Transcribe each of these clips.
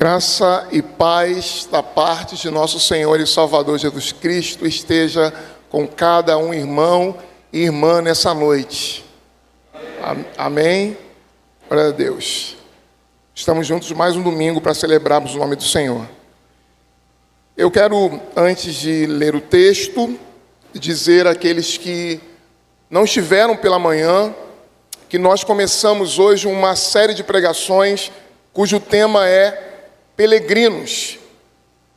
Graça e paz da parte de nosso Senhor e Salvador Jesus Cristo esteja com cada um irmão e irmã nessa noite. Amém? Glória a Deus. Estamos juntos mais um domingo para celebrarmos o nome do Senhor. Eu quero, antes de ler o texto, dizer àqueles que não estiveram pela manhã, que nós começamos hoje uma série de pregações cujo tema é peregrinos.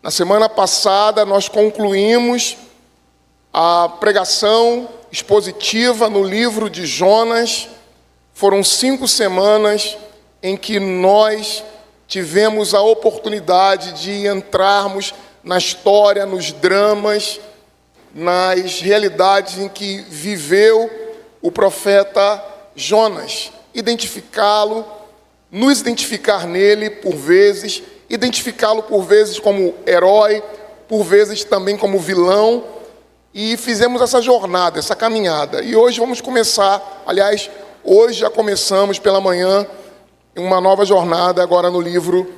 Na semana passada nós concluímos a pregação expositiva no livro de Jonas. Foram 5 semanas em que nós tivemos a oportunidade de entrarmos na história, nos dramas, nas realidades em que viveu o profeta Jonas, identificá-lo, nos identificar nele por vezes, identificá-lo por vezes como herói, por vezes também como vilão, e fizemos essa jornada, essa caminhada. E hoje vamos começar, aliás, hoje já começamos pela manhã, uma nova jornada agora no livro,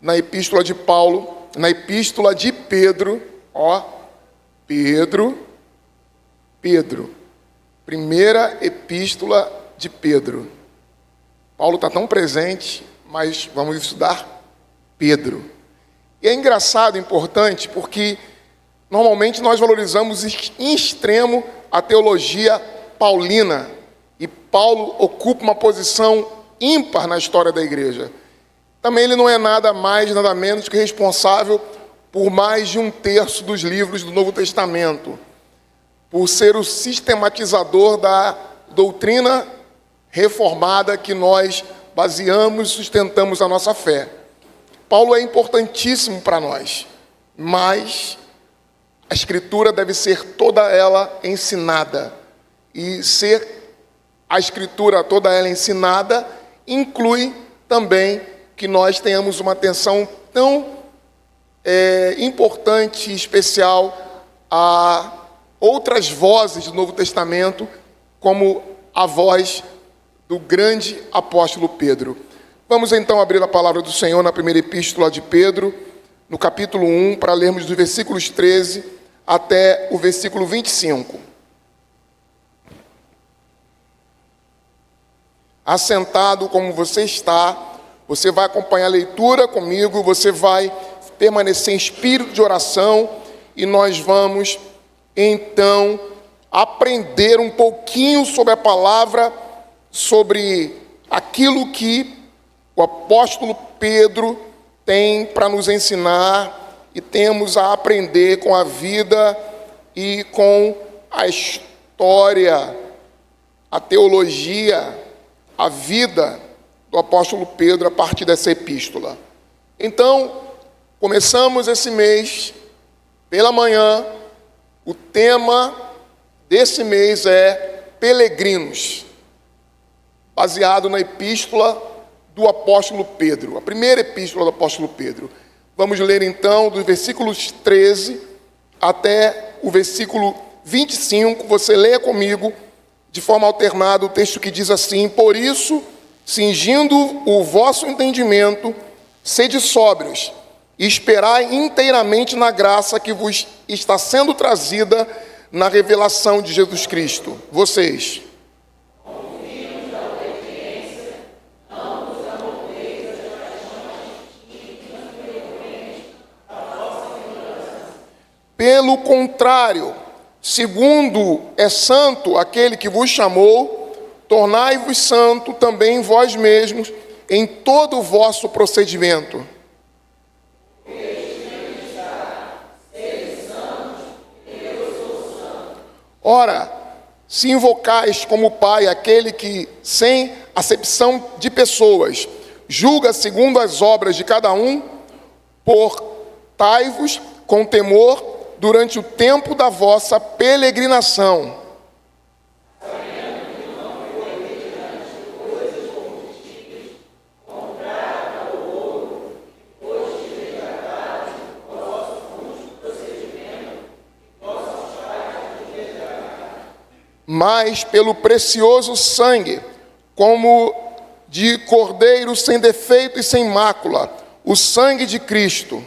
na epístola de Paulo, na epístola de Pedro, Pedro, primeira epístola de Pedro. Paulo está tão presente, mas vamos estudar Pedro. E é engraçado, importante, porque normalmente nós valorizamos em extremo a teologia paulina, e Paulo ocupa uma posição ímpar na história da igreja. Também ele não é nada mais, nada menos que responsável por mais de 1/3 dos livros do Novo Testamento, por ser o sistematizador da doutrina reformada que nós baseamos e sustentamos a nossa fé. Paulo é importantíssimo para nós, mas a Escritura deve ser toda ela ensinada. E ser a Escritura toda ela ensinada inclui também que nós tenhamos uma atenção tão importante e especial a outras vozes do Novo Testamento, como a voz do grande apóstolo Pedro. Vamos então abrir a palavra do Senhor na primeira epístola de Pedro, no capítulo 1, para lermos dos versículos 13 até o versículo 25. Assentado como você está, você vai acompanhar a leitura comigo, você vai permanecer em espírito de oração e nós vamos então aprender um pouquinho sobre a palavra, sobre aquilo que o apóstolo Pedro tem para nos ensinar e temos a aprender com a vida e com a história, a teologia, a vida do apóstolo Pedro a partir dessa epístola. Então, começamos esse mês, pela manhã, o tema desse mês é peregrinos, baseado na epístola do apóstolo Pedro, a primeira epístola do apóstolo Pedro. Vamos ler então dos versículos 13 até o versículo 25, você leia comigo de forma alternada o texto que diz assim: por isso, cingindo o vosso entendimento, sede sóbrios, e esperai inteiramente na graça que vos está sendo trazida na revelação de Jesus Cristo. Vocês. Pelo contrário, segundo é santo aquele que vos chamou, tornai-vos santo também vós mesmos em todo o vosso procedimento. Ora, se invocais como Pai aquele que, sem acepção de pessoas, julga segundo as obras de cada um, portai-vos com temor durante o tempo da vossa peregrinação. Mas pelo precioso sangue, como de cordeiro sem defeito e sem mácula, o sangue de Cristo,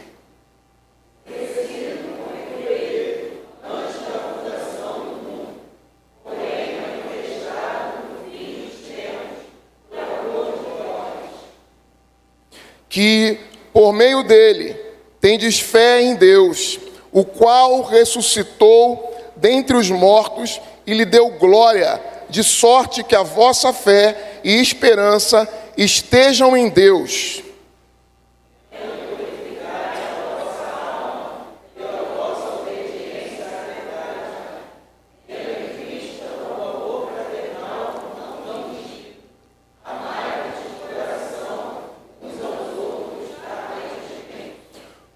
que por meio dele tendes fé em Deus, o qual ressuscitou dentre os mortos e lhe deu glória, de sorte que a vossa fé e esperança estejam em Deus.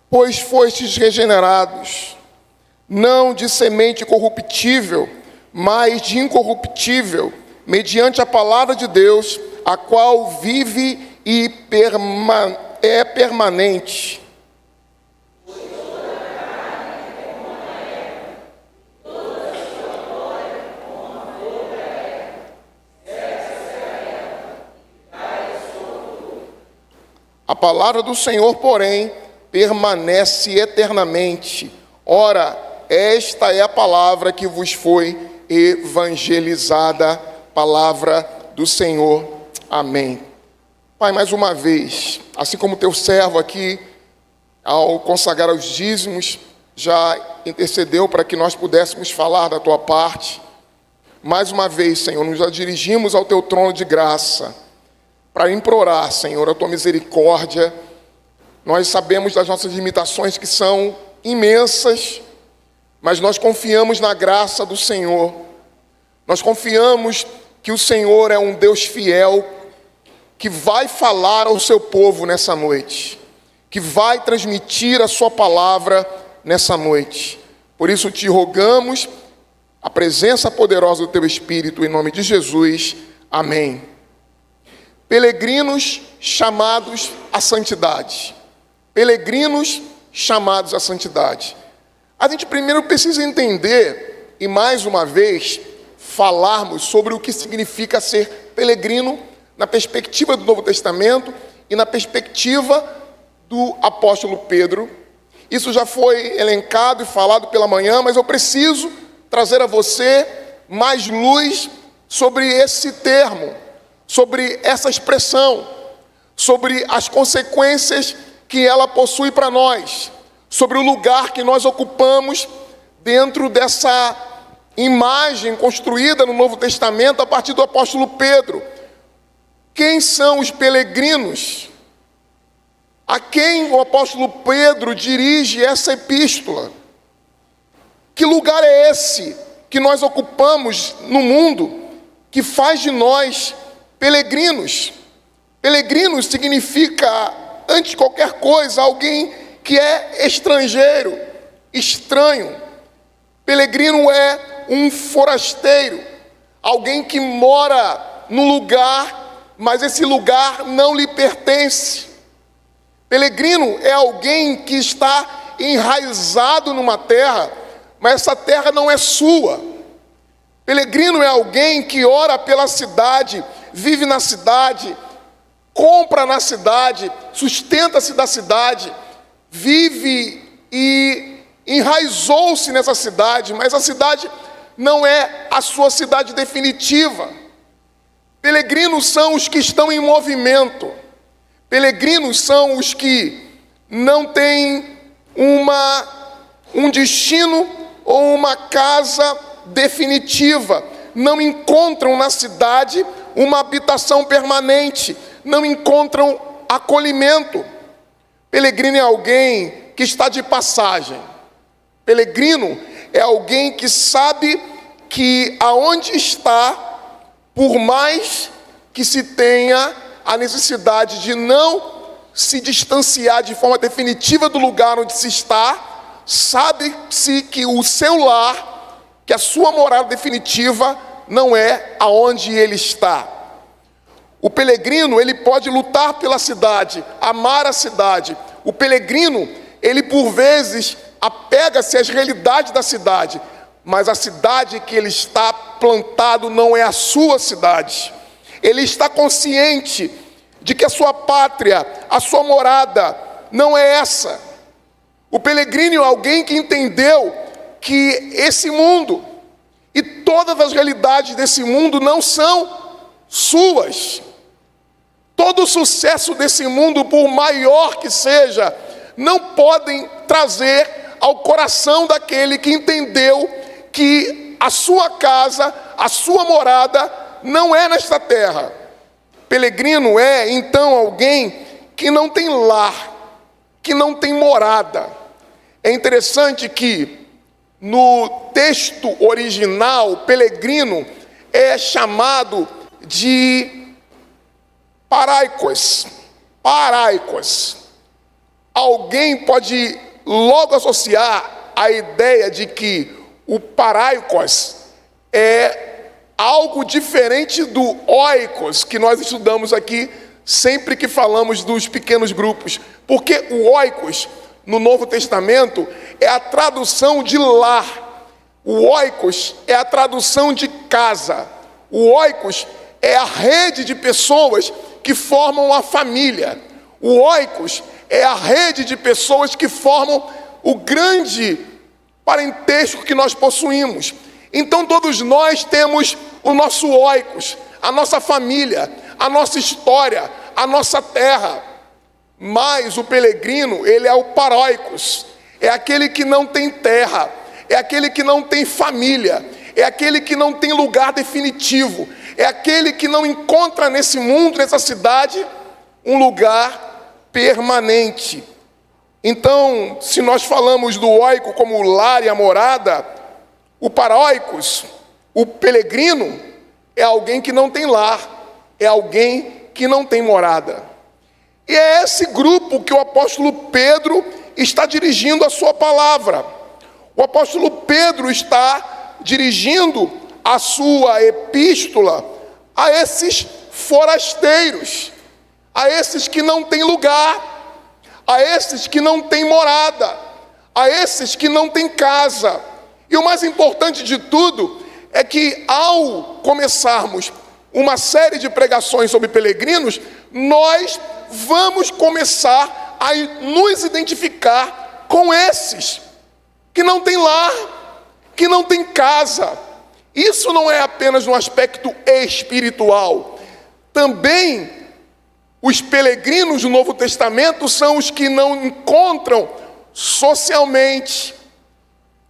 Pois fostes regenerados, não de semente corruptível, mas de incorruptível, mediante a palavra de Deus, a qual vive e é permanente. A palavra do Senhor, porém, permanece eternamente. Ora, esta é a palavra que vos foi evangelizada, palavra do Senhor. Amém. Pai, mais uma vez, assim como teu servo aqui, ao consagrar os dízimos, já intercedeu para que nós pudéssemos falar da tua parte. Mais uma vez, Senhor, nos dirigimos ao teu trono de graça, para implorar, Senhor, a tua misericórdia. Nós sabemos das nossas limitações, que são imensas, mas nós confiamos na graça do Senhor. Nós confiamos que o Senhor é um Deus fiel, que vai falar ao seu povo nessa noite, que vai transmitir a sua palavra nessa noite. Por isso te rogamos a presença poderosa do teu Espírito, em nome de Jesus. Amém. Peregrinos chamados à santidade. Peregrinos chamados à santidade. A gente primeiro precisa entender, e mais uma vez, falarmos sobre o que significa ser peregrino na perspectiva do Novo Testamento e na perspectiva do apóstolo Pedro. Isso já foi elencado e falado pela manhã, mas eu preciso trazer a você mais luz sobre esse termo, sobre essa expressão, sobre as consequências que ela possui para nós, sobre o lugar que nós ocupamos dentro dessa imagem construída no Novo Testamento a partir do apóstolo Pedro. Quem são os peregrinos? A quem o apóstolo Pedro dirige essa epístola? Que lugar é esse que nós ocupamos no mundo que faz de nós peregrinos? Peregrinos significa, antes de qualquer coisa, alguém que é estrangeiro, estranho. Peregrino é um forasteiro, alguém que mora no lugar, mas esse lugar não lhe pertence. Peregrino é alguém que está enraizado numa terra, mas essa terra não é sua. Peregrino é alguém que ora pela cidade, vive na cidade, compra na cidade, sustenta-se da cidade, vive e enraizou-se nessa cidade, mas a cidade não é a sua cidade definitiva. Peregrinos são os que estão em movimento. Peregrinos são os que não têm um destino ou uma casa definitiva, não encontram na cidade uma habitação permanente, não encontram acolhimento. Peregrino é alguém que está de passagem. Peregrino é alguém que sabe que aonde está, por mais que se tenha a necessidade de não se distanciar de forma definitiva do lugar onde se está, sabe-se que o seu lar, que a sua morada definitiva não é aonde ele está. O peregrino, ele pode lutar pela cidade, amar a cidade. O peregrino, ele por vezes apega-se às realidades da cidade, mas a cidade que ele está plantado não é a sua cidade. Ele está consciente de que a sua pátria, a sua morada, não é essa. O peregrino é alguém que entendeu que esse mundo e todas as realidades desse mundo não são suas. Todo o sucesso desse mundo, por maior que seja, não podem trazer ao coração daquele que entendeu que a sua casa, a sua morada, não é nesta terra. Peregrino é, então, alguém que não tem lar, que não tem morada. É interessante que no texto original, peregrino é chamado de paraikos. Paraikos. Alguém pode logo associar a ideia de que o paraikos é algo diferente do oikos, que nós estudamos aqui sempre que falamos dos pequenos grupos. Porque o oikos, no Novo Testamento, é a tradução de lar. O oikos é a tradução de casa. O oikos é a rede de pessoas que formam a família. O oikos é a rede de pessoas que formam o grande parentesco que nós possuímos. Então todos nós temos o nosso oikos, a nossa família, a nossa história, a nossa terra. Mas o peregrino, ele é o paróicos, é aquele que não tem terra, é aquele que não tem família, é aquele que não tem lugar definitivo, é aquele que não encontra nesse mundo, nessa cidade, um lugar permanente. Então, se nós falamos do oiko como o lar e a morada, o paróicos, o peregrino, é alguém que não tem lar, é alguém que não tem morada. E é esse grupo que o apóstolo Pedro está dirigindo a sua palavra. O apóstolo Pedro está dirigindo a sua epístola a esses forasteiros, a esses que não têm lugar, a esses que não têm morada, a esses que não têm casa. E o mais importante de tudo é que, ao começarmos uma série de pregações sobre peregrinos, nós vamos começar a nos identificar com esses que não têm lar, que não têm casa. Isso não é apenas um aspecto espiritual. Também os peregrinos do Novo Testamento são os que não encontram socialmente,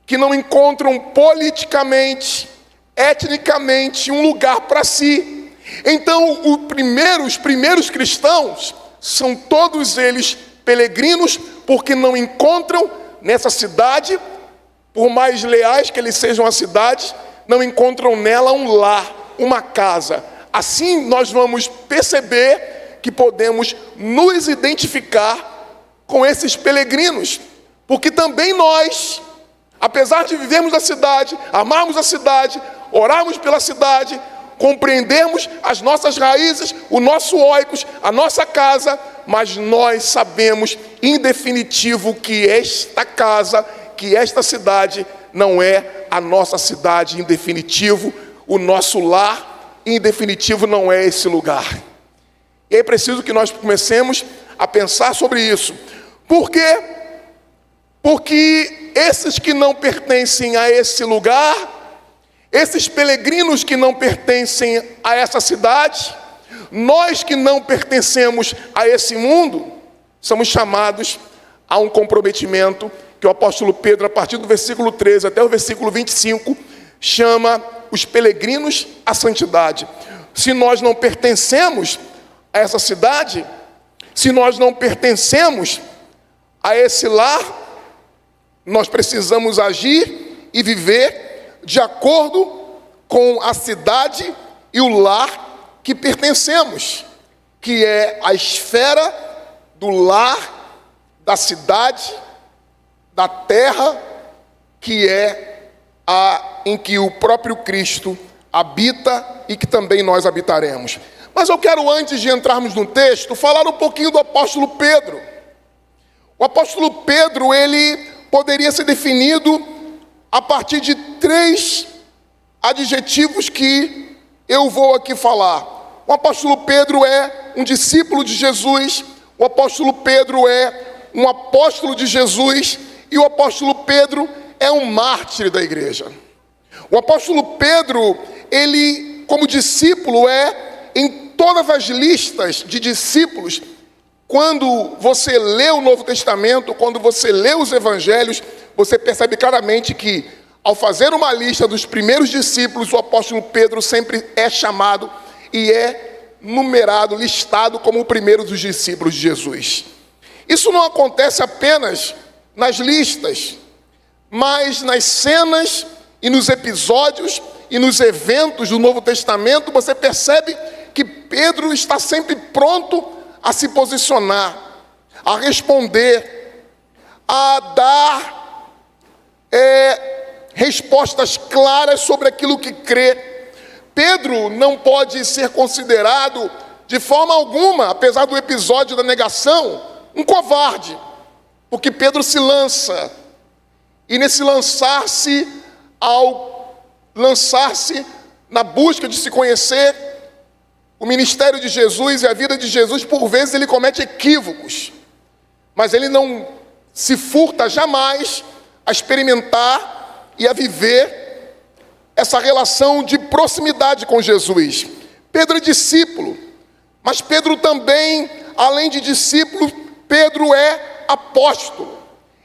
que não encontram politicamente, etnicamente um lugar para si. Então, os primeiros cristãos são todos eles peregrinos, porque não encontram nessa cidade, por mais leais que eles sejam à cidade, não encontram nela um lar, uma casa. Assim nós vamos perceber que podemos nos identificar com esses peregrinos, porque também nós, apesar de vivermos a cidade, amarmos a cidade, orarmos pela cidade, compreendermos as nossas raízes, o nosso oikos, a nossa casa, mas nós sabemos, em definitivo, que esta casa, que esta cidade não é a nossa cidade, em definitivo, o nosso lar, em definitivo, não é esse lugar. E é preciso que nós comecemos a pensar sobre isso. Por quê? Porque esses que não pertencem a esse lugar, esses peregrinos que não pertencem a essa cidade, nós que não pertencemos a esse mundo, somos chamados a um comprometimento que o apóstolo Pedro, a partir do versículo 13 até o versículo 25, chama os peregrinos à santidade. Se nós não pertencemos a essa cidade, se nós não pertencemos a esse lar, nós precisamos agir e viver de acordo com a cidade e o lar que pertencemos, que é a esfera do lar, da cidade, da terra, que é a em que o próprio Cristo habita e que também nós habitaremos. Mas eu quero, antes de entrarmos no texto, falar um pouquinho do apóstolo Pedro. O apóstolo Pedro, ele poderia ser definido a partir de 3 adjetivos que eu vou aqui falar. O apóstolo Pedro é um discípulo de Jesus. O apóstolo Pedro é um apóstolo de Jesus, e o apóstolo Pedro é um mártir da igreja. O apóstolo Pedro, ele, como discípulo, em todas as listas de discípulos, quando você lê o Novo Testamento, quando você lê os Evangelhos, você percebe claramente que, ao fazer uma lista dos primeiros discípulos, o apóstolo Pedro sempre é chamado e é numerado, listado como o primeiro dos discípulos de Jesus. Isso não acontece apenas nas listas, mas nas cenas e nos episódios e nos eventos do Novo Testamento, você percebe que Pedro está sempre pronto a se posicionar, a responder, a dar respostas claras sobre aquilo que crê. Pedro não pode ser considerado de forma alguma, apesar do episódio da negação, um covarde, porque Pedro se lança, e nesse lançar-se, ao lançar-se na busca de se conhecer o ministério de Jesus e a vida de Jesus, por vezes ele comete equívocos, mas ele não se furta jamais a experimentar e a viver essa relação de proximidade com Jesus. Pedro é discípulo, mas Pedro também, além de discípulo, Pedro é apóstolo.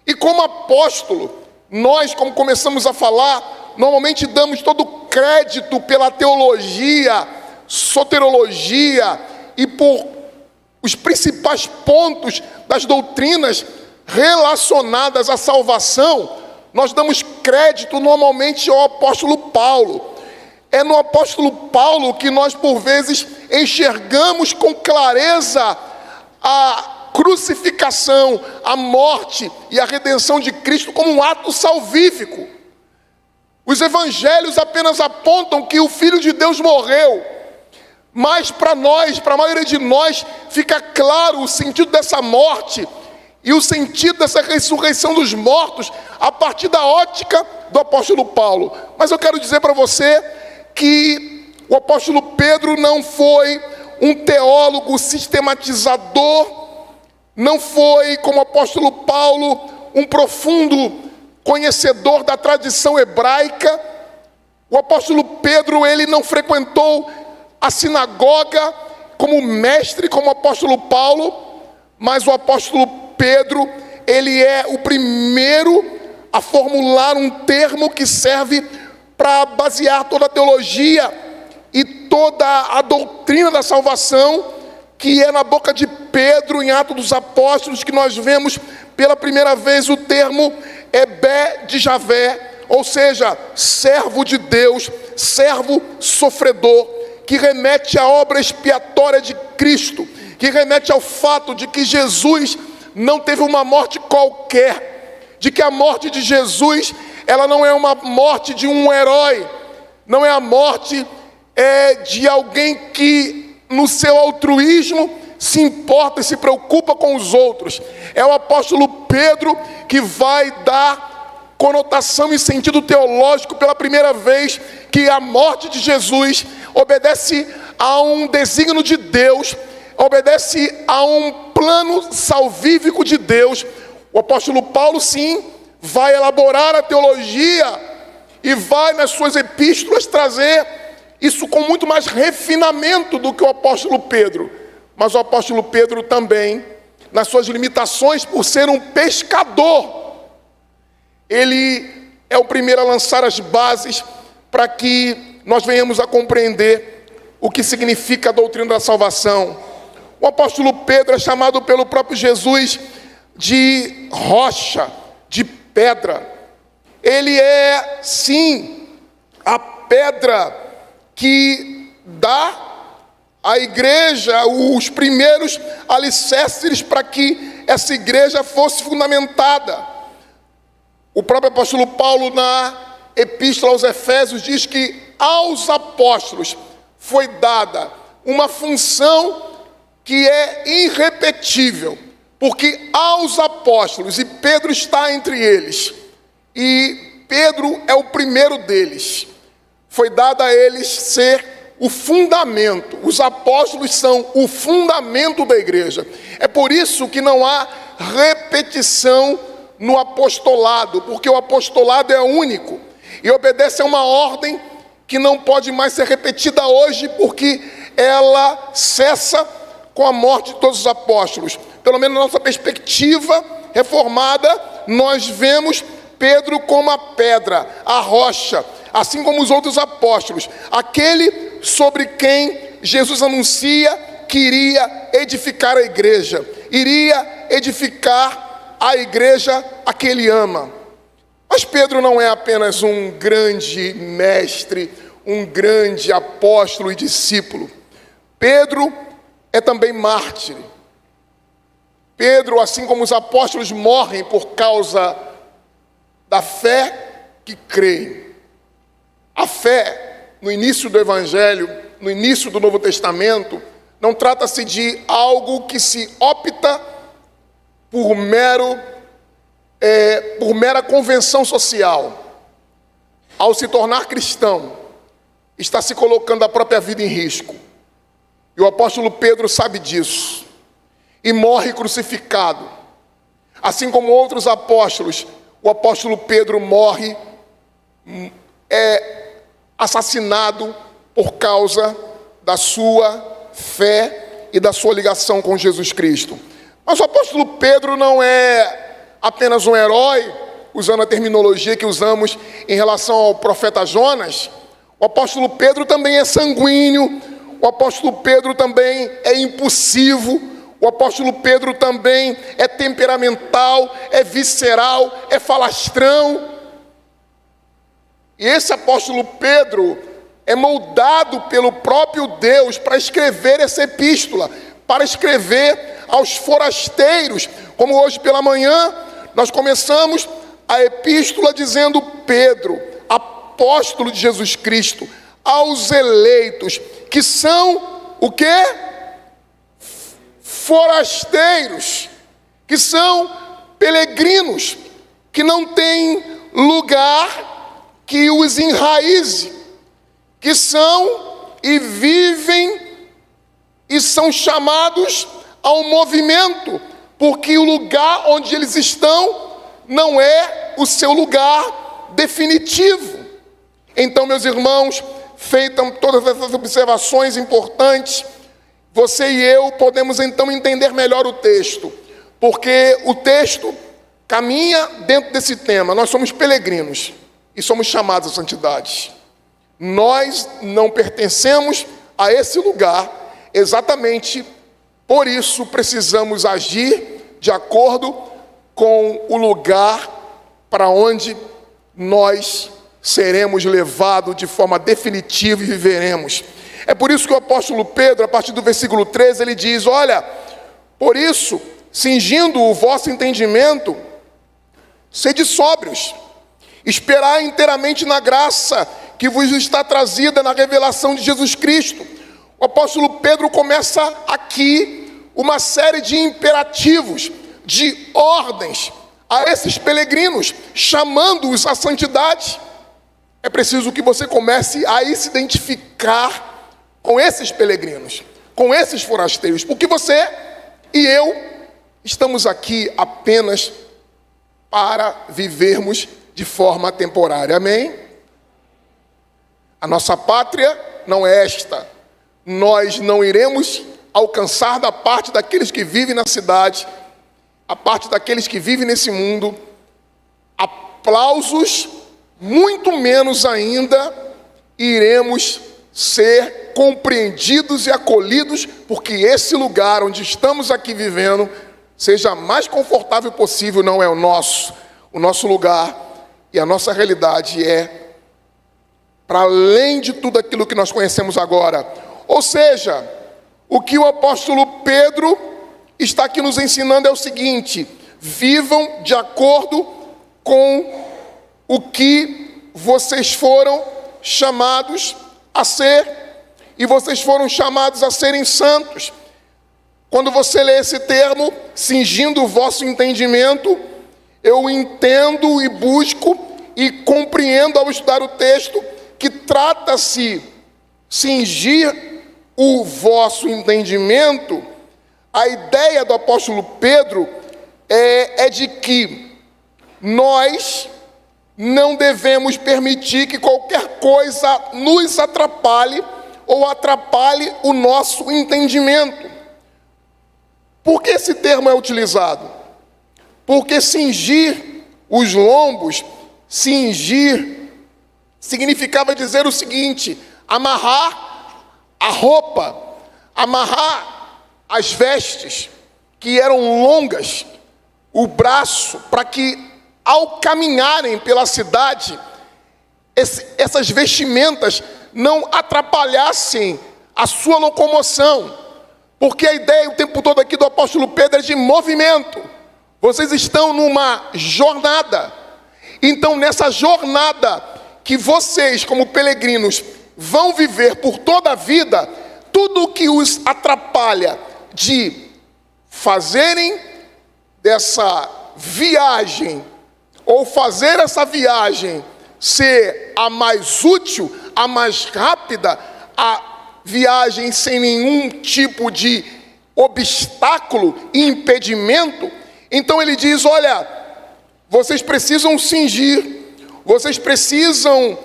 E como apóstolo, nós, como começamos a falar, normalmente damos todo o crédito pela teologia, soterologia e por os principais pontos das doutrinas relacionadas à salvação. Nós damos crédito normalmente ao apóstolo Paulo. É no apóstolo Paulo que nós, por vezes, enxergamos com clareza a crucificação, a morte e a redenção de Cristo como um ato salvífico. Os evangelhos apenas apontam que o Filho de Deus morreu, mas para nós, para a maioria de nós, fica claro o sentido dessa morte e o sentido dessa ressurreição dos mortos a partir da ótica do apóstolo Paulo. Mas eu quero dizer para você que o apóstolo Pedro não foi um teólogo sistematizador, não foi, como o apóstolo Paulo, um profundo conhecedor da tradição hebraica. O apóstolo Pedro, ele não frequentou a sinagoga como mestre, como o apóstolo Paulo, mas o apóstolo Pedro, ele é o primeiro a formular um termo que serve para basear toda a teologia e toda a doutrina da salvação, que é na boca de Pedro, em Atos dos Apóstolos, que nós vemos pela primeira vez o termo Ebé de Javé, ou seja, servo de Deus, servo sofredor, que remete à obra expiatória de Cristo, que remete ao fato de que Jesus não teve uma morte qualquer, de que a morte de Jesus, ela não é uma morte de um herói, não é a morte de alguém que no seu altruísmo se importa e se preocupa com os outros. É o apóstolo Pedro que vai dar conotação e sentido teológico pela primeira vez, que a morte de Jesus obedece a um desígnio de Deus, obedece a um plano salvífico de Deus. O apóstolo Paulo, sim, vai elaborar a teologia e vai nas suas epístolas trazer isso com muito mais refinamento do que o apóstolo Pedro. Mas o apóstolo Pedro também, nas suas limitações por ser um pescador, ele é o primeiro a lançar as bases para que nós venhamos a compreender o que significa a doutrina da salvação. O apóstolo Pedro é chamado pelo próprio Jesus de rocha, de pedra. Ele é, sim, a pedra que dá à igreja os primeiros alicerces para que essa igreja fosse fundamentada. O próprio apóstolo Paulo, na epístola aos Efésios, diz que aos apóstolos foi dada uma função que é irrepetível, porque aos apóstolos, e Pedro está entre eles, e Pedro é o primeiro deles, foi dado a eles ser o fundamento. Os apóstolos são o fundamento da igreja. É por isso que não há repetição no apostolado, porque o apostolado é único e obedece a uma ordem que não pode mais ser repetida hoje, porque ela cessa com a morte de todos os apóstolos. Pelo menos na nossa perspectiva reformada, nós vemos Pedro como a pedra, a rocha, assim como os outros apóstolos, aquele sobre quem Jesus anuncia que iria edificar a igreja, iria edificar a igreja a que ele ama. Mas Pedro não é apenas um grande mestre, um grande apóstolo e discípulo. Pedro é também mártir. Pedro, assim como os apóstolos, morrem por causa da fé que creem. A fé, no início do Evangelho, no início do Novo Testamento, não trata-se de algo que se opta por mera convenção social. Ao se tornar cristão, está se colocando a própria vida em risco. E o apóstolo Pedro sabe disso. E morre crucificado. Assim como outros apóstolos, o apóstolo Pedro morre assassinado por causa da sua fé e da sua ligação com Jesus Cristo. Mas o apóstolo Pedro não é apenas um herói, usando a terminologia que usamos em relação ao profeta Jonas. O apóstolo Pedro também é sanguíneo, o apóstolo Pedro também é impulsivo, o apóstolo Pedro também é temperamental, é visceral, é falastrão. E esse apóstolo Pedro é moldado pelo próprio Deus para escrever essa epístola, para escrever aos forasteiros, como hoje pela manhã nós começamos a epístola dizendo: Pedro, apóstolo de Jesus Cristo, aos eleitos, que são o quê? Forasteiros, que são peregrinos, que não têm lugar que os enraize, que são e vivem e são chamados ao movimento, porque o lugar onde eles estão não é o seu lugar definitivo. Então, meus irmãos, feitas todas essas observações importantes, você e eu podemos então entender melhor o texto, porque o texto caminha dentro desse tema. Nós somos peregrinos e somos chamados à santidade. Nós não pertencemos a esse lugar, exatamente por isso precisamos agir de acordo com o lugar para onde nós seremos levados de forma definitiva e viveremos. É por isso que o apóstolo Pedro, a partir do versículo 13, ele diz: olha, por isso, cingindo o vosso entendimento, sede sóbrios, esperai inteiramente na graça que vos está trazida na revelação de Jesus Cristo. O apóstolo Pedro começa aqui uma série de imperativos, de ordens a esses peregrinos, chamando-os à santidade. É preciso que você comece a se identificar com esses peregrinos, com esses forasteiros, porque você e eu estamos aqui apenas para vivermos de forma temporária, amém? A nossa pátria não é esta. Nós não iremos alcançar da parte daqueles que vivem na cidade, a parte daqueles que vivem nesse mundo, aplausos, muito menos ainda iremos ser compreendidos e acolhidos, porque esse lugar onde estamos aqui vivendo seja mais confortável possível, não é o nosso. O nosso lugar e a nossa realidade é para além de tudo aquilo que nós conhecemos agora. Ou seja, o que o apóstolo Pedro está aqui nos ensinando é o seguinte: vivam de acordo com o que vocês foram chamados a ser, e vocês foram chamados a serem santos. Quando você lê esse termo, cingindo o vosso entendimento, eu entendo e busco e compreendo ao estudar o texto que trata-se cingir o vosso entendimento. A ideia do apóstolo Pedro é de que nós não devemos permitir que qualquer coisa nos atrapalhe ou atrapalhe o nosso entendimento. Por que esse termo é utilizado? Porque cingir os lombos, cingir, significava dizer o seguinte: amarrar a roupa, amarrar as vestes, que eram longas, o braço, para que ao caminharem pela cidade, essas vestimentas não atrapalhassem a sua locomoção, porque a ideia o tempo todo aqui do apóstolo Pedro é de movimento. Vocês estão numa jornada, então nessa jornada que vocês como peregrinos vão viver por toda a vida, tudo que os atrapalha de fazerem dessa viagem, ou fazer essa viagem ser a mais útil, a mais rápida, a viagem sem nenhum tipo de obstáculo e impedimento, então ele diz: olha, vocês precisam cingir, vocês precisam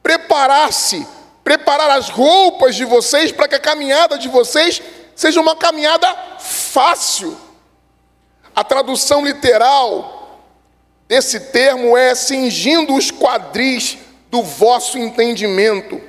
preparar-se, preparar as roupas de vocês para que a caminhada de vocês seja uma caminhada fácil. A tradução literal desse termo é cingindo os quadris do vosso entendimento.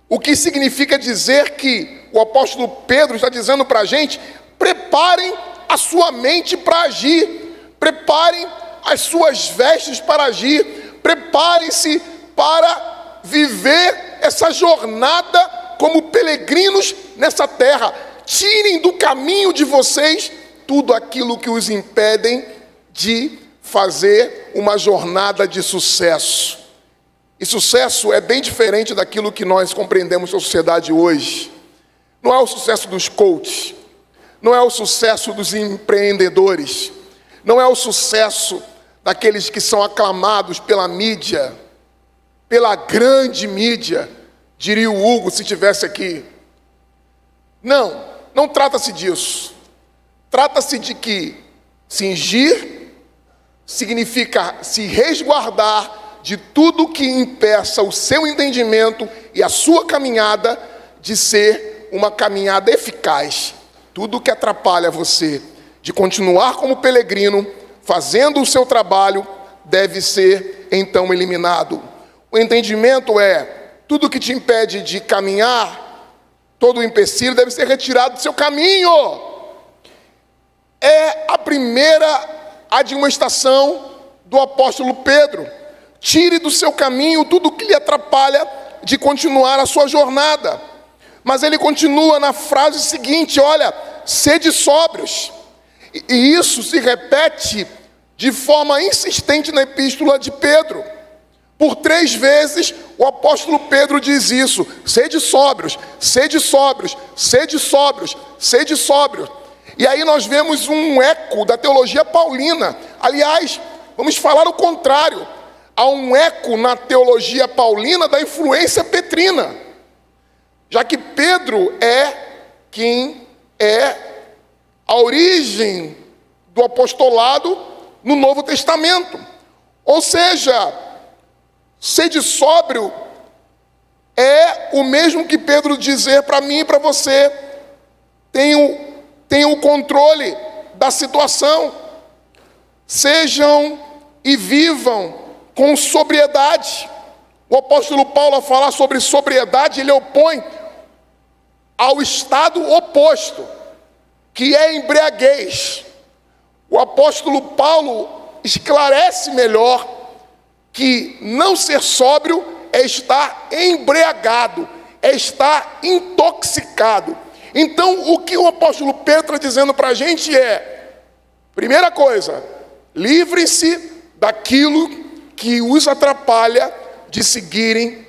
O que significa dizer que o apóstolo Pedro está dizendo para a gente: preparem a sua mente para agir, preparem as suas vestes para agir, preparem-se para viver essa jornada como peregrinos nessa terra. Tirem do caminho de vocês tudo aquilo que os impedem de fazer uma jornada de sucesso. E sucesso é bem diferente daquilo que nós compreendemos na sociedade hoje. Não é o sucesso dos coaches, não é o sucesso dos empreendedores, não é o sucesso daqueles que são aclamados pela mídia, pela grande mídia, diria o Hugo se estivesse aqui. Não trata-se disso. Trata-se de que cingir significa se resguardar de tudo que impeça o seu entendimento e a sua caminhada de ser uma caminhada eficaz. Tudo que atrapalha você de continuar como peregrino, fazendo o seu trabalho, deve ser então eliminado. O entendimento é tudo que te impede de caminhar, todo o empecilho deve ser retirado do seu caminho. É a primeira admoestação do apóstolo Pedro. Tire do seu caminho tudo que lhe atrapalha de continuar a sua jornada. Mas ele continua na frase seguinte: olha, sede sóbrios. E isso se repete de forma insistente na epístola de Pedro. Por 3 vezes o apóstolo Pedro diz isso: sede sóbrios, sede sóbrios, sede sóbrios, sede sóbrios. E aí nós vemos um eco da teologia paulina. Aliás, vamos falar o contrário. Há um eco na teologia paulina da influência petrina, já que Pedro é quem é a origem do apostolado no Novo Testamento. Ou seja, sede sóbrio é o mesmo que Pedro dizer para mim e para você: tenham o controle da situação, sejam e vivam com sobriedade. O apóstolo Paulo, ao falar sobre sobriedade, ele opõe ao estado oposto, que é a embriaguez. O apóstolo Paulo esclarece melhor que não ser sóbrio é estar embriagado, é estar intoxicado. Então, o que o apóstolo Pedro está dizendo para a gente é: primeira coisa, livre-se daquilo que os atrapalha de seguirem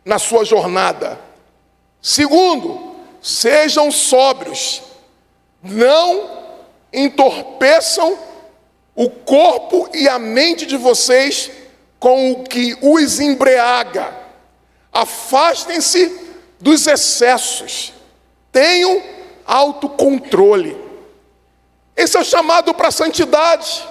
na sua jornada. Segundo, sejam sóbrios, não entorpeçam o corpo e a mente de vocês com o que os embriaga. Afastem-se dos excessos, tenham autocontrole. Esse é o chamado para a santidade.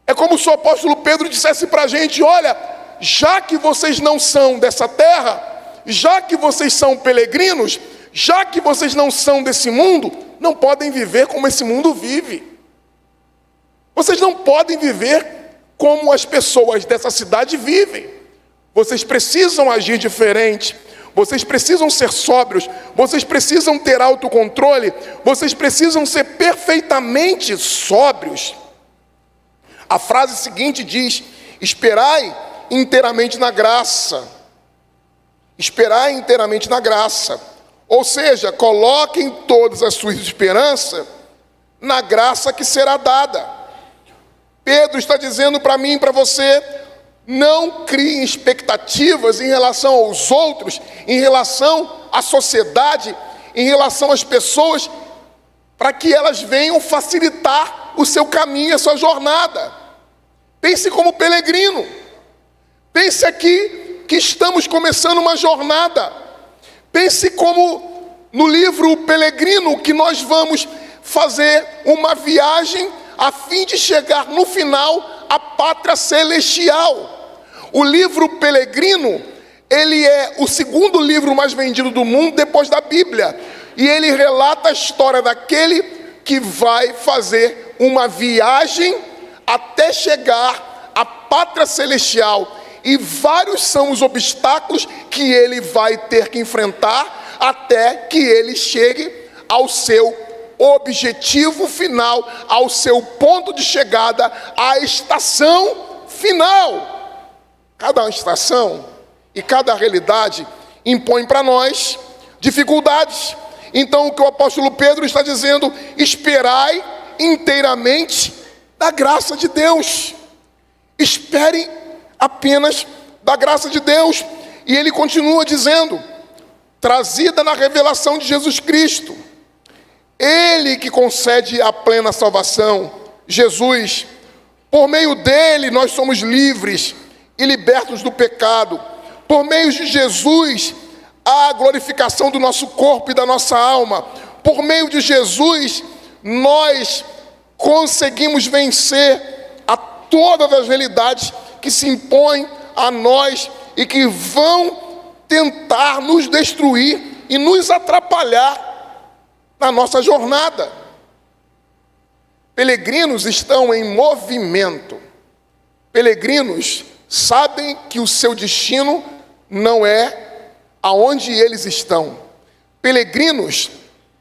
É como se o apóstolo Pedro dissesse para a gente: olha, já que vocês não são dessa terra, já que vocês são peregrinos, já que vocês não são desse mundo, não podem viver como esse mundo vive. Vocês não podem viver como as pessoas dessa cidade vivem. Vocês precisam agir diferente. Vocês precisam ser sóbrios. Vocês precisam ter autocontrole. Vocês precisam ser perfeitamente sóbrios. A frase seguinte diz: esperai inteiramente na graça. Esperai inteiramente na graça. Ou seja, coloquem todas as suas esperanças na graça que será dada. Pedro está dizendo para mim e para você: não criem expectativas em relação aos outros, em relação à sociedade, em relação às pessoas, para que elas venham facilitar o seu caminho, a sua jornada. Pense como peregrino. Pense aqui que estamos começando uma jornada. Pense como no livro O Peregrino, que nós vamos fazer uma viagem a fim de chegar no final à pátria celestial. O livro Peregrino, ele é o segundo livro mais vendido do mundo depois da Bíblia. E ele relata a história daquele que vai fazer uma viagem até chegar à pátria celestial. E vários são os obstáculos que ele vai ter que enfrentar até que ele chegue ao seu objetivo final, ao seu ponto de chegada, à estação final. Cada estação e cada realidade impõe para nós dificuldades. Então o que o apóstolo Pedro está dizendo: esperai inteiramente da graça de Deus. Espere apenas da graça de Deus. E ele continua dizendo: trazida na revelação de Jesus Cristo. Ele que concede a plena salvação. Jesus, por meio dele nós somos livres e libertos do pecado. Por meio de Jesus, há a glorificação do nosso corpo e da nossa alma. Por meio de Jesus, nós conseguimos vencer a todas as realidades que se impõem a nós e que vão tentar nos destruir e nos atrapalhar na nossa jornada. Peregrinos estão em movimento. Peregrinos sabem que o seu destino não é aonde eles estão. Peregrinos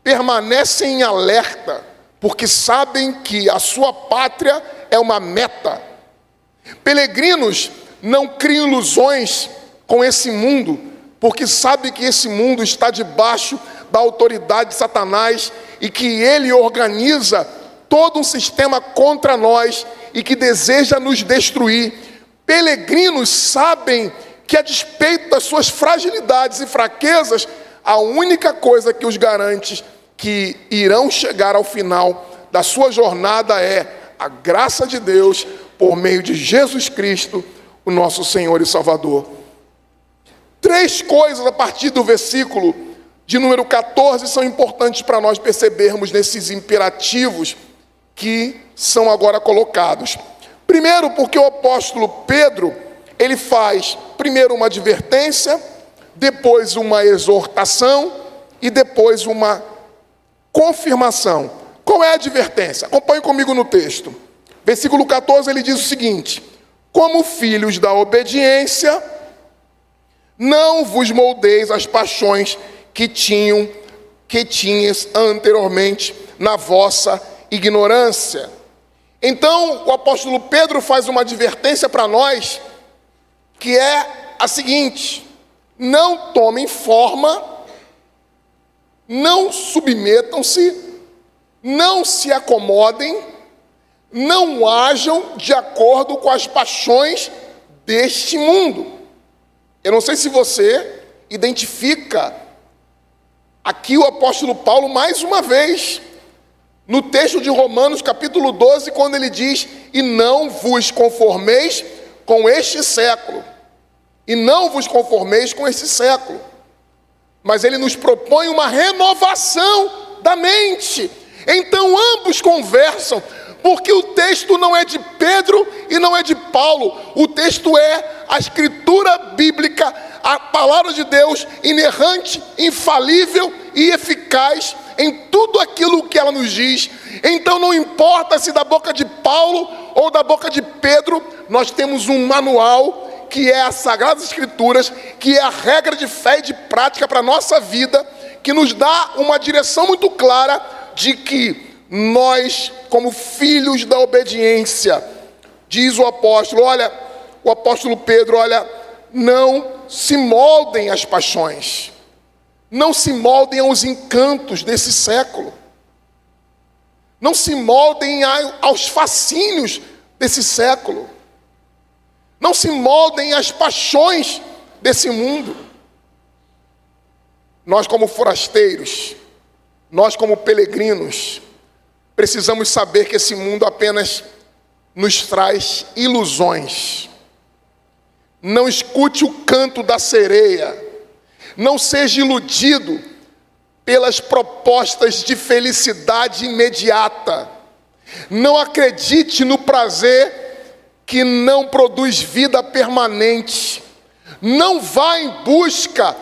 permanecem em alerta, porque sabem que a sua pátria é uma meta. Peregrinos não criam ilusões com esse mundo, porque sabem que esse mundo está debaixo da autoridade de Satanás e que ele organiza todo um sistema contra nós e que deseja nos destruir. Peregrinos sabem que, a despeito das suas fragilidades e fraquezas, a única coisa que os garante que irão chegar ao final da sua jornada é a graça de Deus por meio de Jesus Cristo, o nosso Senhor e Salvador. 3 coisas a partir do versículo de número 14 são importantes para nós percebermos nesses imperativos que são agora colocados. Primeiro, porque o apóstolo Pedro, ele faz primeiro uma advertência, depois uma exortação e depois uma confirmação. Qual é a advertência? Acompanhe comigo no texto. Versículo 14, ele diz o seguinte: como filhos da obediência, não vos moldeis as paixões que tinhas anteriormente na vossa ignorância. Então, o apóstolo Pedro faz uma advertência para nós, que é a seguinte: não tomem forma, não submetam-se, não se acomodem, não hajam de acordo com as paixões deste mundo. Eu não sei se você identifica aqui o apóstolo Paulo mais uma vez, no texto de Romanos capítulo 12, quando ele diz: e não vos conformeis com este século. E não vos conformeis com este século. Mas ele nos propõe uma renovação da mente. Então ambos conversam, porque o texto não é de Pedro e não é de Paulo. O texto é a escritura bíblica, a palavra de Deus, inerrante, infalível e eficaz em tudo aquilo que ela nos diz. Então não importa se da boca de Paulo ou da boca de Pedro, nós temos um manual que é as Sagradas Escrituras, que é a regra de fé e de prática para a nossa vida, que nos dá uma direção muito clara de que nós, como filhos da obediência, diz o apóstolo Pedro, olha, não se moldem às paixões, não se moldem aos encantos desse século, não se moldem aos fascínios desse século, não se moldem às paixões desse mundo. Nós, como forasteiros, nós, como peregrinos, precisamos saber que esse mundo apenas nos traz ilusões. Não escute o canto da sereia. Não seja iludido pelas propostas de felicidade imediata. Não acredite no prazer que não produz vida permanente. Não vá em busca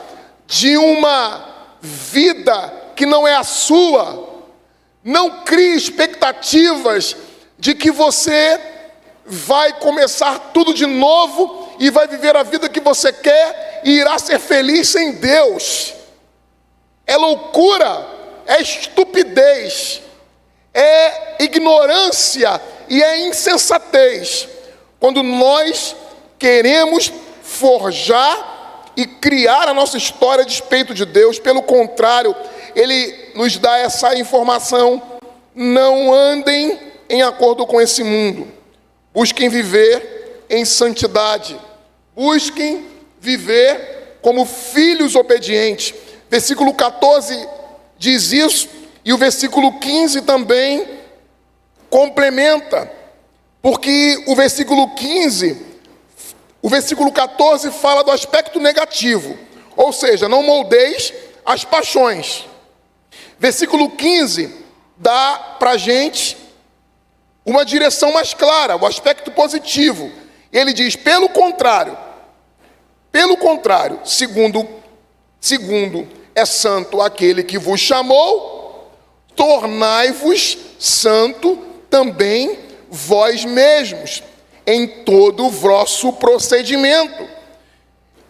de uma vida que não é a sua. Não crie expectativas de que você vai começar tudo de novo e vai viver a vida que você quer e irá ser feliz sem Deus. É loucura, é estupidez, é ignorância e é insensatez quando nós queremos forjar e criar a nossa história a despeito de Deus. Pelo contrário, Ele nos dá essa informação: não andem em acordo com esse mundo, busquem viver em santidade, busquem viver como filhos obedientes. Versículo 14 diz isso, e o versículo 15 também complementa, porque o versículo 14 fala do aspecto negativo, ou seja, não moldeis as paixões. Versículo 15 dá para a gente uma direção mais clara, o aspecto positivo. Ele diz, pelo contrário, segundo é santo aquele que vos chamou, tornai-vos santo também vós mesmos, em todo o vosso procedimento.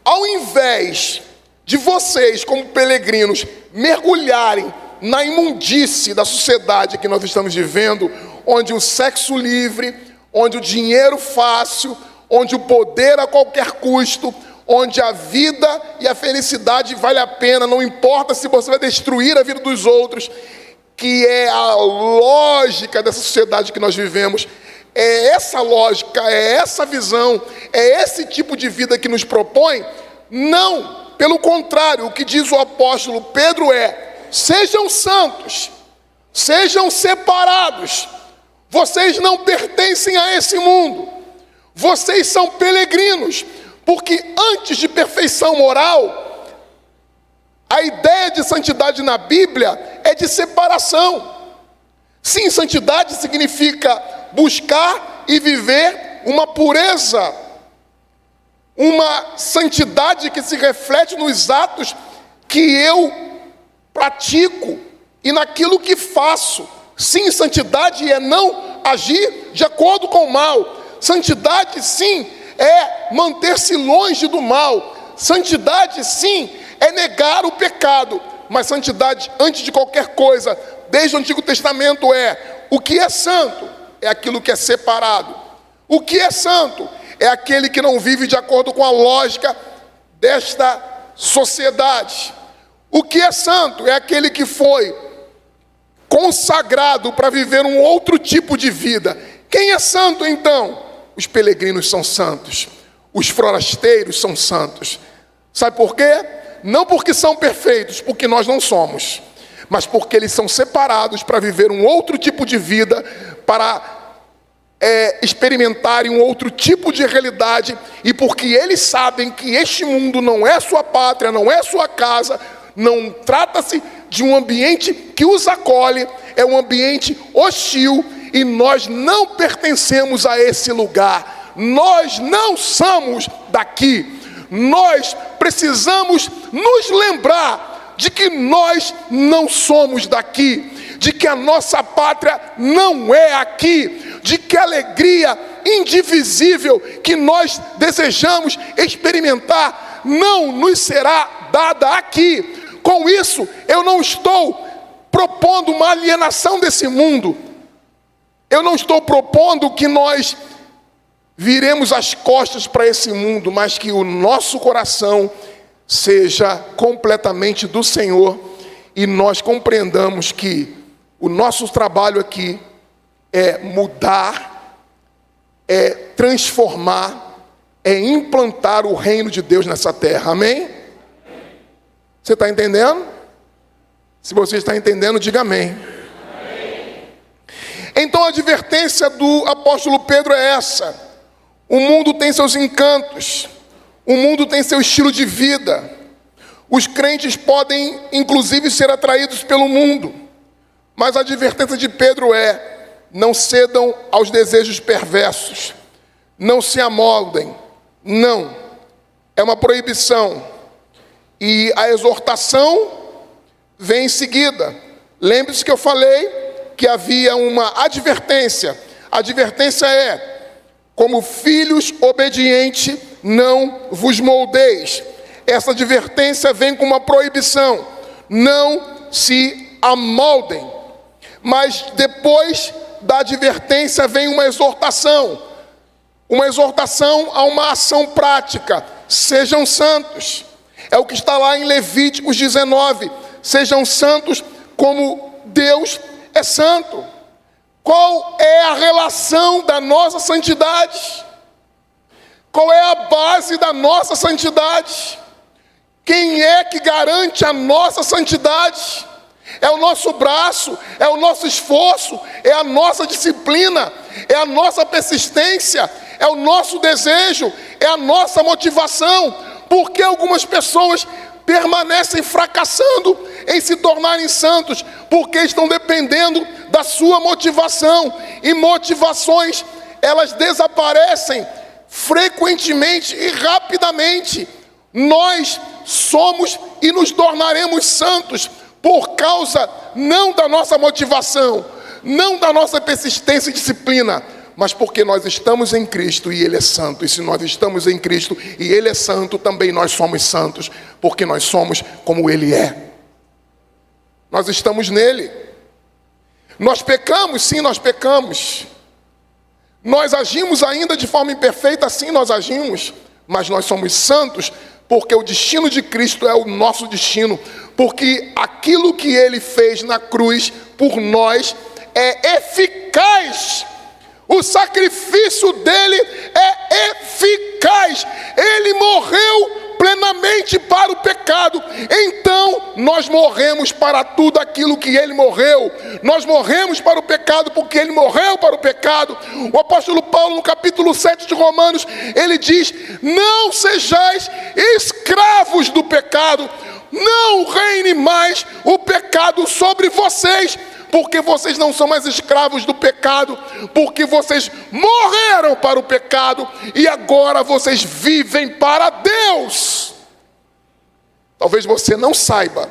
Ao invés de vocês, como peregrinos, mergulharem na imundície da sociedade que nós estamos vivendo, onde o sexo livre, onde o dinheiro fácil, onde o poder a qualquer custo, onde a vida e a felicidade vale a pena, não importa se você vai destruir a vida dos outros, que é a lógica dessa sociedade que nós vivemos. É essa lógica, é essa visão, é esse tipo de vida que nos propõe? Não, pelo contrário, o que diz o apóstolo Pedro é: sejam santos, sejam separados, vocês não pertencem a esse mundo, vocês são peregrinos, porque antes de perfeição moral, a ideia de santidade na Bíblia é de separação. Sim, santidade significa buscar e viver uma pureza, uma santidade que se reflete nos atos que eu pratico e naquilo que faço. Sim, santidade é não agir de acordo com o mal. Santidade, sim, é manter-se longe do mal. Santidade, sim, é negar o pecado. Mas santidade, antes de qualquer coisa, desde o Antigo Testamento, é: o que é santo é aquilo que é separado. O que é santo é aquele que não vive de acordo com a lógica desta sociedade. O que é santo é aquele que foi consagrado para viver um outro tipo de vida. Quem é santo, então? Os peregrinos são santos. Os forasteiros são santos. Sabe por quê? Não porque são perfeitos, porque nós não somos, mas porque eles são separados para viver um outro tipo de vida, para experimentarem um outro tipo de realidade, e porque eles sabem que este mundo não é sua pátria, não é sua casa, não trata-se de um ambiente que os acolhe, é um ambiente hostil e nós não pertencemos a esse lugar. Nós não somos daqui. Nós precisamos nos lembrar de que nós não somos daqui, de que a nossa pátria não é aqui, de que a alegria indivisível que nós desejamos experimentar não nos será dada aqui. Com isso, eu não estou propondo uma alienação desse mundo. Eu não estou propondo que nós viremos as costas para esse mundo, mas que o nosso coração seja completamente do Senhor e nós compreendamos que o nosso trabalho aqui é mudar, é transformar, é implantar o reino de Deus nessa terra. Amém? Você está entendendo? Se você está entendendo, diga amém. Então a advertência do apóstolo Pedro é essa: o mundo tem seus encantos, o mundo tem seu estilo de vida, os crentes podem inclusive ser atraídos pelo mundo, mas a advertência de Pedro é: não cedam aos desejos perversos, não se amoldem, não, é uma proibição, e a exortação vem em seguida. Lembre-se que eu falei que havia uma advertência. A advertência é: como filhos obedientes, não vos moldeis. Essa advertência vem com uma proibição: não se amoldem. Mas depois da advertência vem uma exortação a uma ação prática: sejam santos. É o que está lá em Levíticos 19: sejam santos como Deus é santo. Qual é a relação da nossa santidade? Qual é a base da nossa santidade? Quem é que garante a nossa santidade? É o nosso braço, é o nosso esforço, é a nossa disciplina, é a nossa persistência, é o nosso desejo, é a nossa motivação. Porque algumas pessoas permanecem fracassando em se tornarem santos, porque estão dependendo da sua motivação, e motivações, elas desaparecem frequentemente e rapidamente. Nós somos e nos tornaremos santos por causa não da nossa motivação, não da nossa persistência e disciplina, mas porque nós estamos em Cristo e Ele é santo. E se nós estamos em Cristo e Ele é santo, também nós somos santos, porque nós somos como Ele é. Nós estamos nele. Nós pecamos, sim, nós pecamos. Nós agimos ainda de forma imperfeita, sim, nós agimos. Mas nós somos santos, porque o destino de Cristo é o nosso destino. Porque aquilo que Ele fez na cruz por nós é eficaz. O sacrifício dele é eficaz. Ele morreu plenamente para o pecado. Então nós morremos para tudo aquilo que ele morreu. Nós morremos para o pecado porque ele morreu para o pecado. O apóstolo Paulo, no capítulo 7 de Romanos, ele diz: não sejais escravos do pecado, não reine mais o pecado sobre vocês, porque vocês não são mais escravos do pecado, porque vocês morreram para o pecado e agora vocês vivem para Deus. Talvez você não saiba,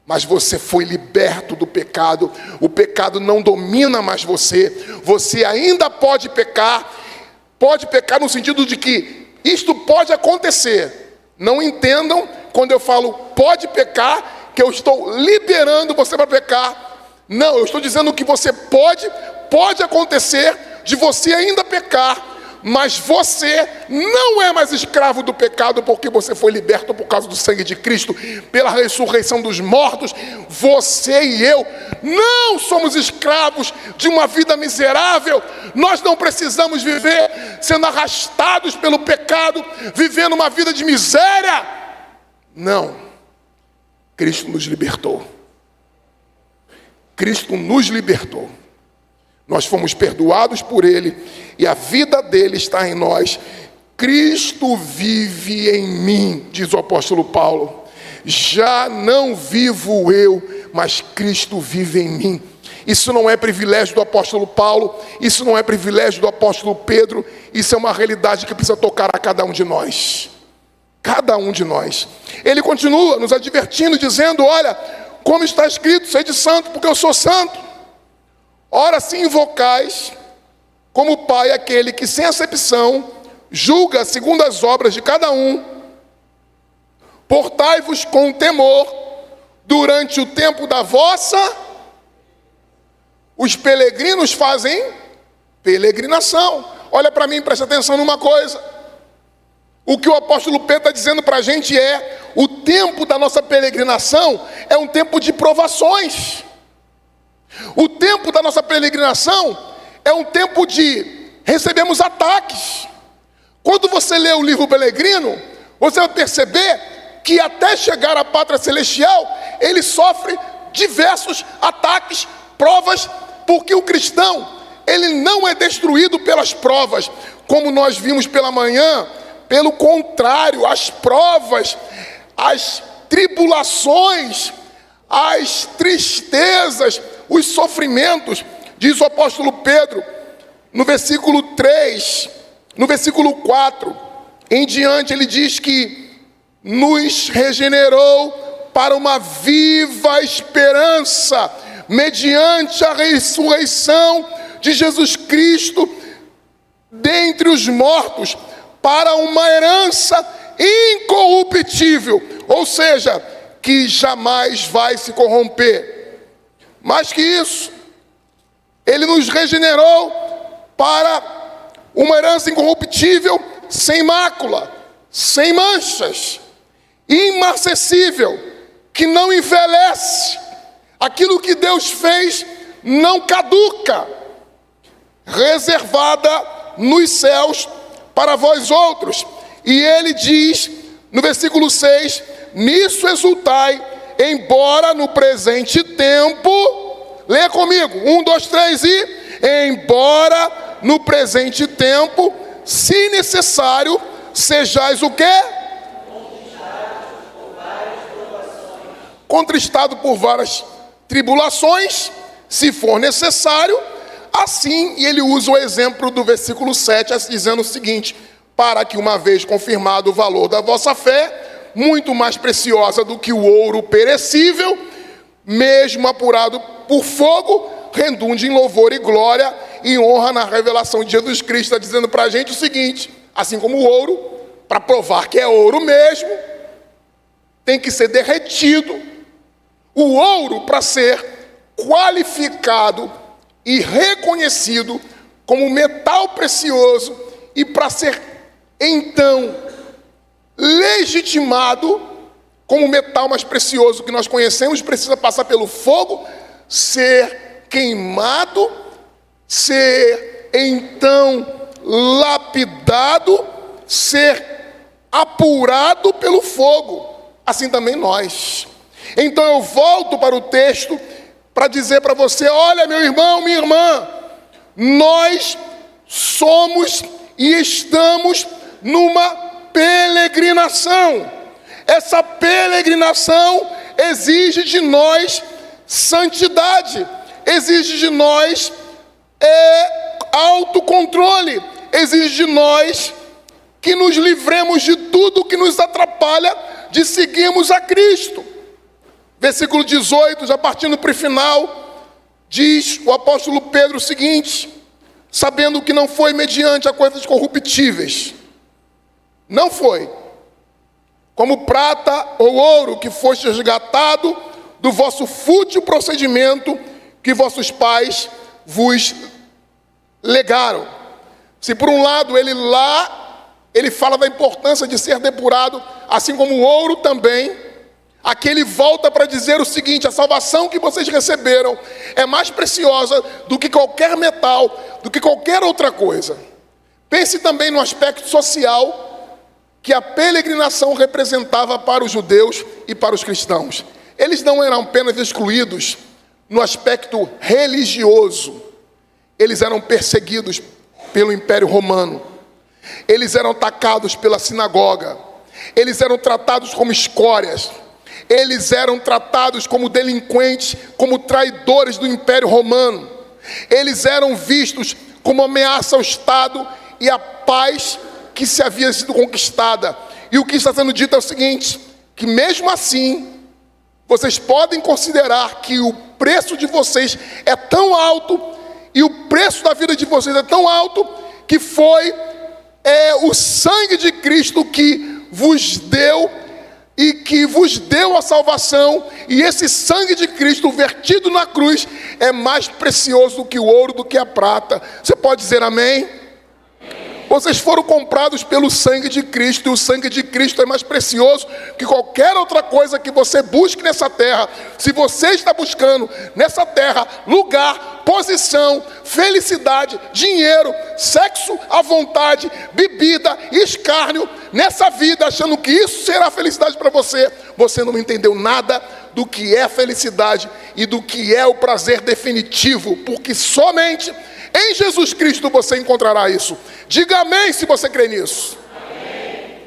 mas você foi liberto do pecado. O pecado não domina mais você. Você ainda pode pecar no sentido de que isto pode acontecer. Não entendam quando eu falo pode pecar, que eu estou liberando você para pecar. Não, eu estou dizendo que você pode acontecer de você ainda pecar, mas você não é mais escravo do pecado, porque você foi liberto por causa do sangue de Cristo, pela ressurreição dos mortos. Você e eu não somos escravos de uma vida miserável. Nós não precisamos viver sendo arrastados pelo pecado, vivendo uma vida de miséria. Não, Cristo nos libertou. Cristo nos libertou. Nós fomos perdoados por Ele e a vida dele está em nós. Cristo vive em mim, diz o apóstolo Paulo. Já não vivo eu, mas Cristo vive em mim. Isso não é privilégio do apóstolo Paulo, isso não é privilégio do apóstolo Pedro, isso é uma realidade que precisa tocar a cada um de nós. Cada um de nós. Ele continua nos advertindo, dizendo: olha, como está escrito, sede santo, porque eu sou santo. Ora, se invocais como Pai aquele que sem acepção julga segundo as obras de cada um, portai-vos com temor durante o tempo da vossa... Os peregrinos fazem peregrinação. Olha para mim, presta atenção numa coisa. O que o apóstolo Pedro está dizendo para a gente é: o tempo da nossa peregrinação é um tempo de provações. O tempo da nossa peregrinação é um tempo de recebemos ataques. Quando você lê o livro Peregrino, você vai perceber que até chegar à pátria celestial, ele sofre diversos ataques, provas, porque o cristão, ele não é destruído pelas provas, como nós vimos pela manhã. Pelo contrário, as provas, as tribulações, as tristezas, os sofrimentos, diz o apóstolo Pedro, no versículo 3, no versículo 4, em diante, ele diz que nos regenerou para uma viva esperança, mediante a ressurreição de Jesus Cristo dentre os mortos, para uma herança incorruptível, ou seja, que jamais vai se corromper. Mais que isso, ele nos regenerou para uma herança incorruptível, sem mácula, sem manchas, imarcessível, que não envelhece. Aquilo que Deus fez não caduca, reservada nos céus para vós outros. E ele diz no versículo 6: nisso exultai, embora no presente tempo, leia comigo, 1, 2, 3 e... embora no presente tempo, se necessário, sejais o quê? Contristado por várias tribulações, se for necessário, assim, e ele usa o exemplo do versículo 7, dizendo o seguinte: para que, uma vez confirmado o valor da vossa fé, muito mais preciosa do que o ouro perecível, mesmo apurado por fogo, redunde em louvor e glória e honra na revelação de Jesus Cristo. Está dizendo para a gente o seguinte: assim como o ouro, para provar que é ouro mesmo, tem que ser derretido. O ouro, para ser qualificado e reconhecido como metal precioso, e para ser então legitimado como o metal mais precioso que nós conhecemos, precisa passar pelo fogo, ser queimado, ser então lapidado, ser apurado pelo fogo. Assim também nós. Então eu volto para o texto para dizer para você: olha, meu irmão, minha irmã, nós somos e estamos numa peregrinação. Essa peregrinação exige de nós santidade, exige de nós autocontrole, exige de nós que nos livremos de tudo que nos atrapalha de seguirmos a Cristo. Versículo 18, já partindo para o final, diz o apóstolo Pedro o seguinte: sabendo que não foi mediante a coisas corruptíveis, não foi, como prata ou ouro, que foste resgatado do vosso fútil procedimento que vossos pais vos legaram. Se por um lado ele fala da importância de ser depurado, assim como o ouro também, aqui ele volta para dizer o seguinte: a salvação que vocês receberam é mais preciosa do que qualquer metal, do que qualquer outra coisa. Pense também no aspecto social que a peregrinação representava para os judeus e para os cristãos. Eles não eram apenas excluídos no aspecto religioso, eles eram perseguidos pelo Império Romano, eles eram atacados pela sinagoga, eles eram tratados como escórias, eles eram tratados como delinquentes, como traidores do Império Romano. Eles eram vistos como ameaça ao Estado e à paz que se havia sido conquistada. E o que está sendo dito é o seguinte, que mesmo assim, vocês podem considerar que o preço de vocês é tão alto, e o preço da vida de vocês é tão alto, que foi o sangue de Cristo que vos deu, e que vos deu a salvação, e esse sangue de Cristo vertido na cruz é mais precioso do que o ouro, do que a prata. Você pode dizer amém? Vocês foram comprados pelo sangue de Cristo, e o sangue de Cristo é mais precioso que qualquer outra coisa que você busque nessa terra. Se você está buscando nessa terra lugar, posição, felicidade, dinheiro, sexo à vontade, bebida, escárnio, nessa vida, achando que isso será felicidade para você, você não entendeu nada do que é felicidade e do que é o prazer definitivo, porque somente em Jesus Cristo você encontrará isso. Diga amém se você crê nisso. Amém.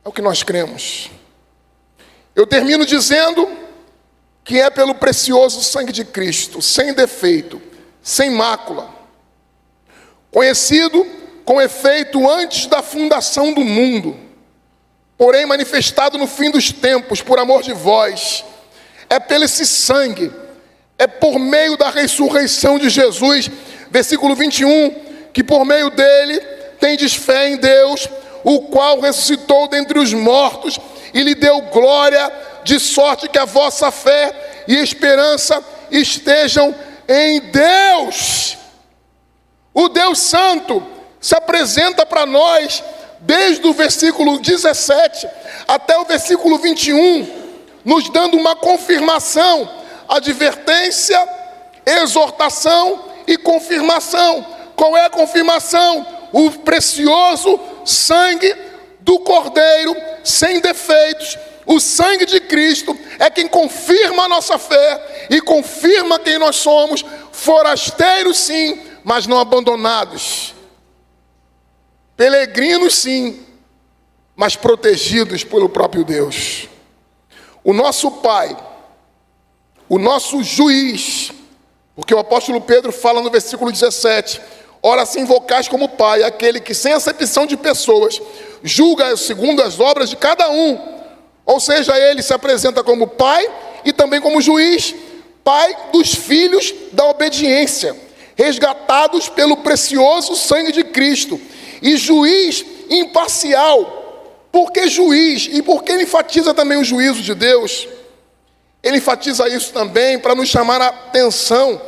É o que nós cremos. Eu termino dizendo que é pelo precioso sangue de Cristo, sem defeito, sem mácula, conhecido com efeito antes da fundação do mundo, porém manifestado no fim dos tempos por amor de vós. É pelo esse sangue, é por meio da ressurreição de Jesus, versículo 21, que por meio dele tendes fé em Deus, o qual ressuscitou dentre os mortos e lhe deu glória, de sorte que a vossa fé e esperança estejam em Deus. O Deus Santo se apresenta para nós desde o versículo 17 até o versículo 21, nos dando uma confirmação, advertência, exortação e confirmação. Qual é a confirmação? O precioso sangue do Cordeiro, sem defeitos. O sangue de Cristo é quem confirma a nossa fé e confirma quem nós somos, forasteiros sim, mas não abandonados. Peregrinos sim, mas protegidos pelo próprio Deus. O nosso Pai, o nosso juiz, porque o apóstolo Pedro fala no versículo 17, ora se invocais como Pai, aquele que sem acepção de pessoas, julga segundo as obras de cada um. Ou seja, ele se apresenta como Pai e também como juiz, Pai dos filhos da obediência, resgatados pelo precioso sangue de Cristo, e juiz imparcial. Por que juiz? E por que ele enfatiza também o juízo de Deus? Ele enfatiza isso também para nos chamar a atenção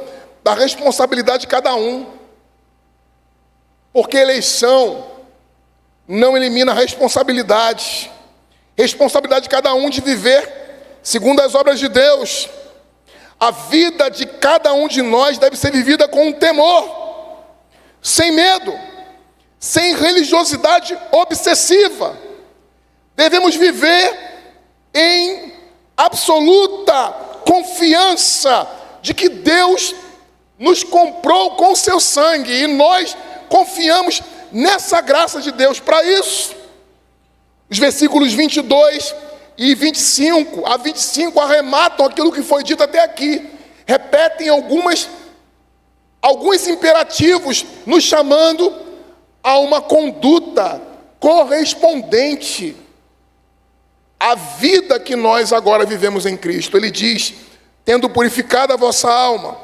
da responsabilidade de cada um. Porque eleição não elimina a responsabilidade. Responsabilidade de cada um de viver segundo as obras de Deus. A vida de cada um de nós deve ser vivida com temor, sem medo, sem religiosidade obsessiva. Devemos viver em absoluta confiança de que Deus nos comprou com o seu sangue e nós confiamos nessa graça de Deus para isso. Os versículos 22 e 25 a 25 arrematam aquilo que foi dito até aqui. Repetem alguns imperativos, nos chamando a uma conduta correspondente à vida que nós agora vivemos em Cristo. Ele diz, tendo purificado a vossa alma,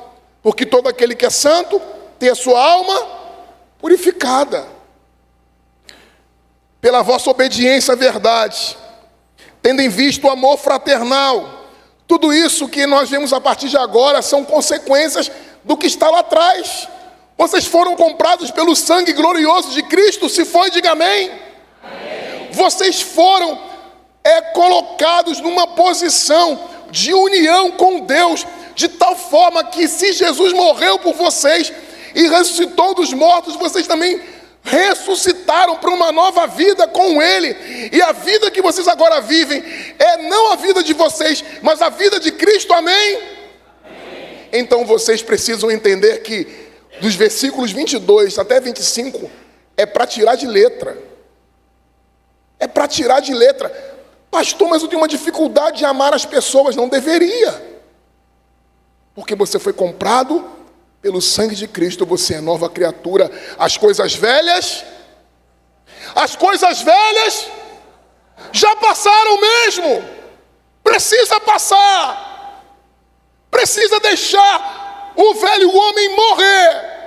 porque todo aquele que é santo tem a sua alma purificada pela vossa obediência à verdade, tendo em vista o amor fraternal. Tudo isso que nós vemos a partir de agora são consequências do que está lá atrás. Vocês foram comprados pelo sangue glorioso de Cristo. Se foi, diga amém. Amém. Vocês foram colocados numa posição de união com Deus, de tal forma que se Jesus morreu por vocês e ressuscitou dos mortos, vocês também ressuscitaram para uma nova vida com Ele. E a vida que vocês agora vivem é não a vida de vocês, mas a vida de Cristo, amém? Amém. Então vocês precisam entender que dos versículos 22 até 25 é para tirar de letra. É para tirar de letra. Pastor, mas eu tenho uma dificuldade de amar as pessoas. Não deveria. Porque você foi comprado pelo sangue de Cristo, você é nova criatura. As coisas velhas já passaram mesmo. Precisa passar. Precisa deixar o velho homem morrer.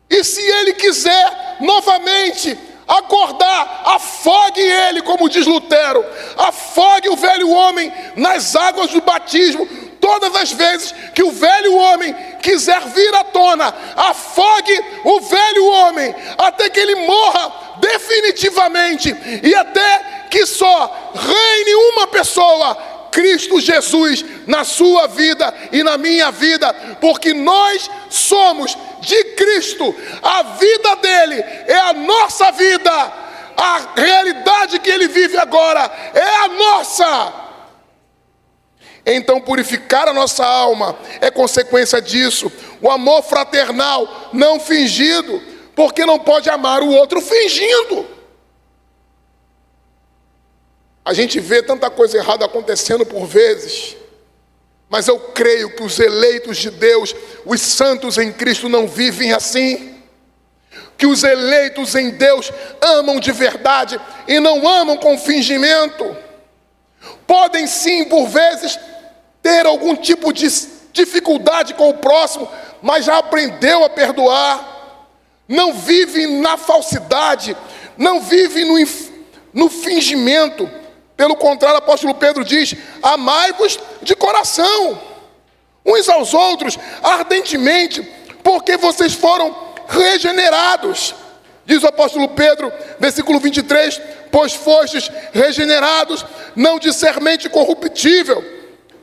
E se ele quiser novamente acordar, afogue ele, como diz Lutero. Afogue o velho homem nas águas do batismo. Todas as vezes que o velho homem quiser vir à tona, afogue o velho homem, até que ele morra definitivamente, e até que só reine uma pessoa, Cristo Jesus, na sua vida e na minha vida, porque nós somos de Cristo, a vida dele é a nossa vida, a realidade que ele vive agora é a nossa. Então purificar a nossa alma é consequência disso. O amor fraternal não fingido, porque não pode amar o outro fingindo. A gente vê tanta coisa errada acontecendo por vezes, mas eu creio que os eleitos de Deus, os santos em Cristo, não vivem assim. Que os eleitos em Deus amam de verdade e não amam com fingimento. Podem sim, por vezes, ter algum tipo de dificuldade com o próximo, mas já aprendeu a perdoar. Não vive na falsidade, não vive no fingimento. Pelo contrário, o apóstolo Pedro diz: amai-vos de coração, uns aos outros, ardentemente, porque vocês foram regenerados. Diz o apóstolo Pedro, versículo 23, pois fostes regenerados, não de semente corruptível,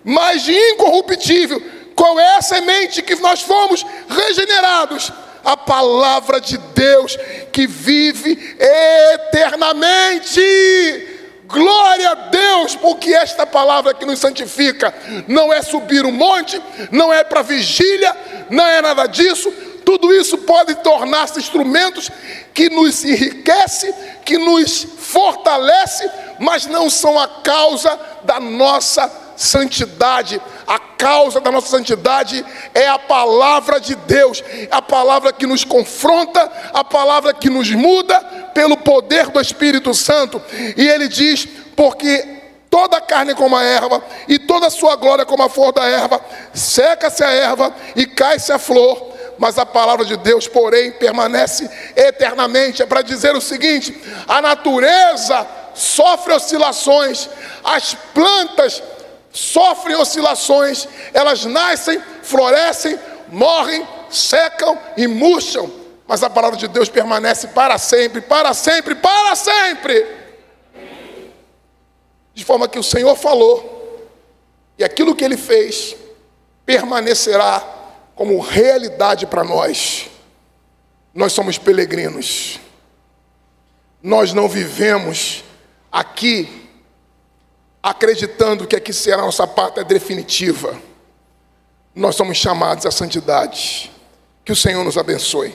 mas de incorruptível. Qual é a semente que nós fomos regenerados? A palavra de Deus, que vive eternamente. Glória a Deus, porque esta palavra que nos santifica não é subir um monte, não é para vigília, não é nada disso. Tudo isso pode tornar-se instrumentos que nos enriquece, que nos fortalece, mas não são a causa da nossa santidade. A causa da nossa santidade é a palavra de Deus, a palavra que nos confronta, a palavra que nos muda pelo poder do Espírito Santo. E ele diz: porque toda a carne é como a erva, e toda a sua glória como a flor da erva, seca-se a erva e cai-se a flor, mas a palavra de Deus, porém, permanece eternamente. É para dizer o seguinte: a natureza sofre oscilações, as plantas sofrem oscilações, elas nascem, florescem, morrem, secam e murcham, mas a palavra de Deus permanece para sempre, para sempre, para sempre. De forma que o Senhor falou, e aquilo que Ele fez permanecerá como realidade para nós. Nós somos peregrinos, nós não vivemos aqui acreditando que aqui será a nossa pátria definitiva. Nós somos chamados à santidade. Que o Senhor nos abençoe.